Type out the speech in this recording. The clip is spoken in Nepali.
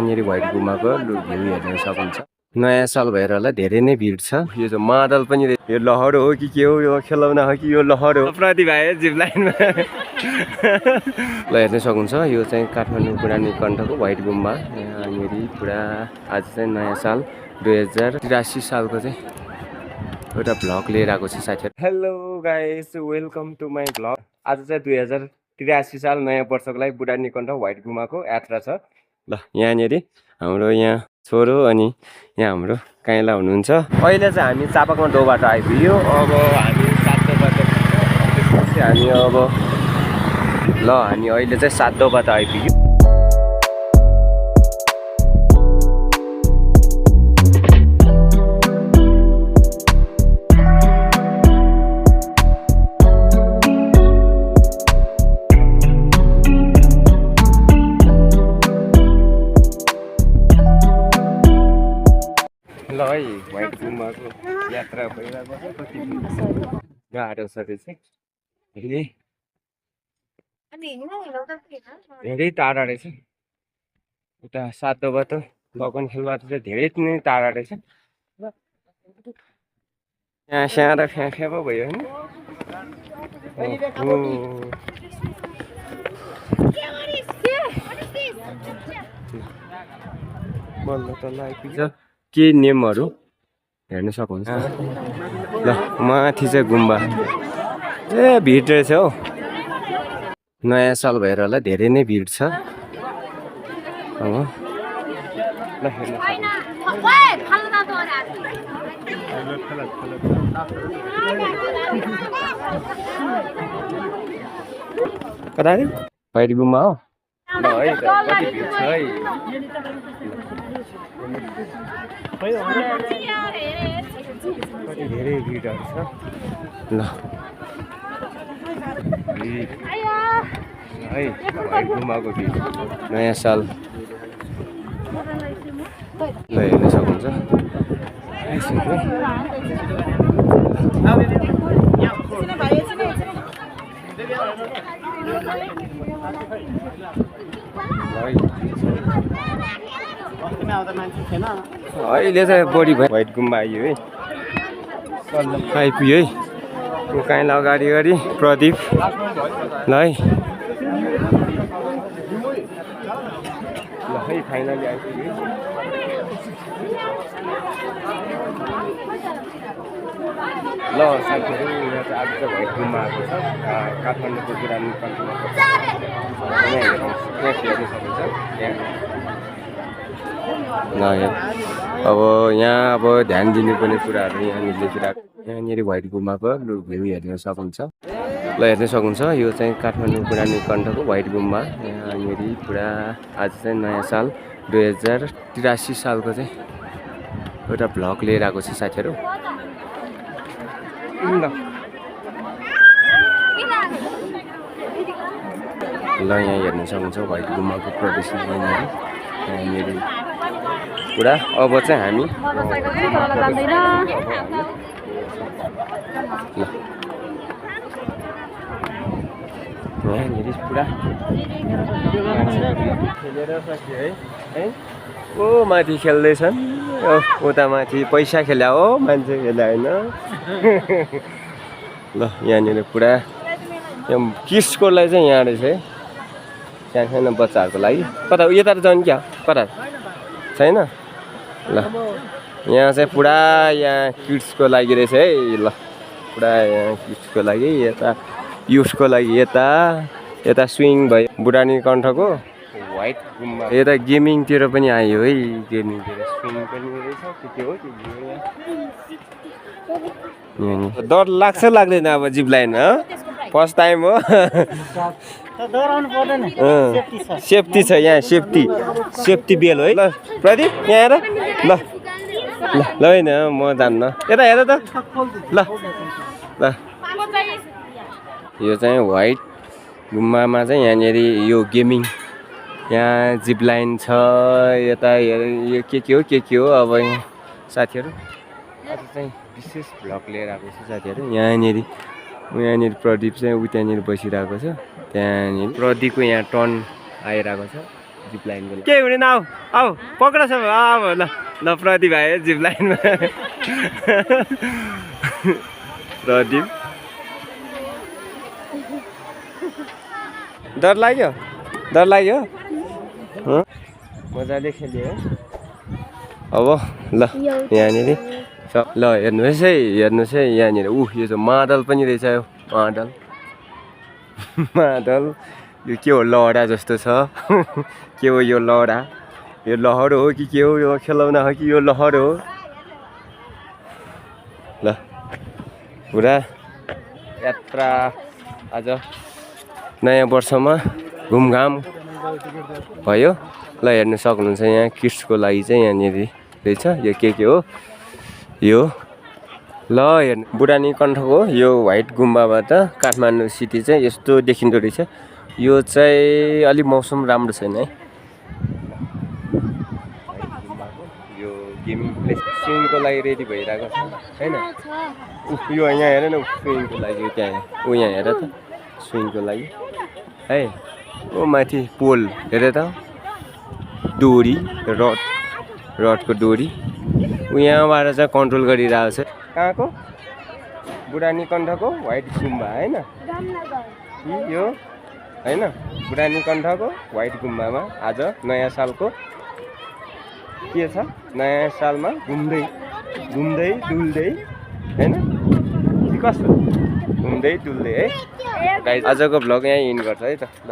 यहाँनिर व्हाइट गुम्बाको भ्यू हेर्न सक्नुहुन्छ। नयाँ साल भएर होला धेरै नै भिड छ। यो चाहिँ मादल पनि यो लहर हो कि के हो, यो खेलौना हो कि यो लहर हो। प्रतिभा जिप लाइनमा ल हेर्न सक्नुहुन्छ। यो चाहिँ काठमाडौँ पुरानो कण्ठको व्हाइट गुम्बा। यहाँनिर पुरा आज चाहिँ नयाँ साल 2083 सालको चाहिँ एउटा भ्लग लिएर आएको छ साथीहरु। Hello guys, welcome to my vlog. आज चाहिँ 2083 साल नयाँ वर्षको लागि बुढानी कण्ठ व्हाइट गुम्बाको यात्रा छ। ल यहाँनिर हाम्रो यहाँ छोरो अनि यहाँ हाम्रो काइला हुनुहुन्छ। अहिले चाहिँ हामी चापाकमा डोबाट आइपुग्यो। अब हामी 7 डोबाट हामी अब हामी अहिले चाहिँ 7 डोबाट आइपुग्यो। ल है व्हाइट गुम्बाको यात्रा भइरहेको छ। कति गाह्रो छ त्यो चाहिँ धेरै टाढा रहेछ। उता 7 डोबाट लगन खेलबाट चाहिँ धेरै नै टाढा रहेछ। यहाँ स्याहाँ र फ्याँ फ्याँ पो भयो होइन। बल्ल तल आइपुग्छ। के नेमहरू हेर्न सक्नुहुन्छ। ल माथि चाहिँ गुम्बा ए भिड रहेछ हौ। नयाँ साल भएर होला धेरै नै भिड छ। अब ल हेर्न कता अरे व्हाइट गुम्बा हो। ल है कति भिड छ है। कति धेरै भिडहरू छ। ल है व्हाइट गुम्बाको भिड नयाँ साल ल हेर्न सक्नुहुन्छ। अहिले चाहिँ बढी भयो। व्हाइट गुम्बा आइयो है। आइपुग्यो है। काइला अगाडि अगाडि प्रदीप ल है। ल है फाइनली आइपुग्यो। ल साथीहरू यहाँ चाहिँ आज चाहिँ व्हाइट गुम्बा आएको छ। काठमाडौँको पुरानो कण्ठमा हेर्न सक्नुहुन्छ। ल अब यहाँ अब ध्यान दिनुपर्ने कुराहरू यहाँनिर लेखिरहेको। यहाँनिर व्हाइट गुम्बाको भ्यू हेर्न सक्नुहुन्छ। ल हेर्न सक्नुहुन्छ। यो चाहिँ काठमाडौँ पुरानो कण्ठको व्हाइट गुम्बा। यहाँनिर पुरा आज चाहिँ नयाँ साल 2083 सालको चाहिँ एउटा भ्लग लिएर आएको छ साथीहरू। ल यहाँ हेर्न सक्नुहुन्छ व्हाइट गुम्बाको प्रदर्शन। यहाँनिर पुरा अब चाहिँ हामी यहाँनिर पुरा खेलेर सकियो है। ओ माथि खेल्दैछन्। उता माथि पैसा खेल्या हो, मान्छे खेल्या होइन। ल यहाँनिर पुरा किड्सकोलाई चाहिँ यहाँ रहेछ है। सानो सानो बच्चाहरूको लागि। कता यता जाने क्या कता छैन। ल यहाँ चाहिँ पुरा यहाँ किड्सको लागि रहेछ है। ल पुरा यहाँ किड्सको लागि, यता युथको लागि, यता स्विङ भयो बुढानी कण्ठको व्हाइट गुम्बा। यता गेमिङतिर पनि आयो है। गेमिङतिर स्विङ पनि रहेछ। के हो त्यो डर लाग्छ लाग्दैन अब जिप लाइनमा फर्स्ट टाइम हो। सेफ्टी छ यहाँ। सेफ्टी बेल है। ल प्रदीप यहाँ हेर। ल ल होइन म जान्न। यता हेर त। ल ल यो चाहिँ व्हाइट गुम्बामा चाहिँ यहाँनिर यो गेमिङ, यहाँ जिप लाइन छ। यता यो के हो अब यहाँ साथीहरू। आज चाहिँ विशेष भ्लग लिएर आएको छ साथीहरू। यहाँनिर प्रदीप चाहिँ त्यहाँनिर बसिरहेको छ। त्यहाँनिर प्रदीपको यहाँ टर्न आइरहेको छ। जिप लाइनको लागि के हुने आऊ आऊ पक्र सब अब ल ल प्रतिभा है जिप लाइनमा प्रदीप डर लाग्यो मजाले खेल्यो है अब ल यहाँनिर ल हेर्नुहोस् है यहाँनिर यो चाहिँ मादल पनि रहेछ यो मादल यो के हो लहरा जस्तो छ के हो यो लहरा यो लहर हो कि के हो यो खेलौना हो कि यो लहर हो ल पुरा यात्रा आज नयाँ वर्षमा घुमघाम भयो ल हेर्नु सक्नुहुन्छ यहाँ किड्सको लागि चाहिँ यहाँनिर रहेछ यो के हो यो ल हेर्नु बुढानी कण्ठको यो व्हाइट गुम्बाबाट काठमाडौँ सिटी चाहिँ यस्तो देखिँदो रहेछ यो चाहिँ अलि मौसम राम्रो छैन है यो गेम प्लेस स्विमिङको लागि रेडी भइरहेको छ हैन यो यहाँ हेर न स्विमिङको लागि त्यहाँ यहाँ हेर त स्विमिङको लागि है ओ माथि पोल हेर त डोरी रडको डोरी यहाँबाट चाहिँ कन्ट्रोल गरिरहेको छ कहाँको बुढानी कण्ठको व्हाइट गुम्बा हैन यो हैन बुढानी कण्ठको व्हाइट गुम्बामा आज नयाँ सालको के छ नयाँ सालमा घुम्दै डुल्दै हैन कस्तो घुम्दै डुल्दै है गाइस आजको भ्लग यहीँ इन गर्छ है त ल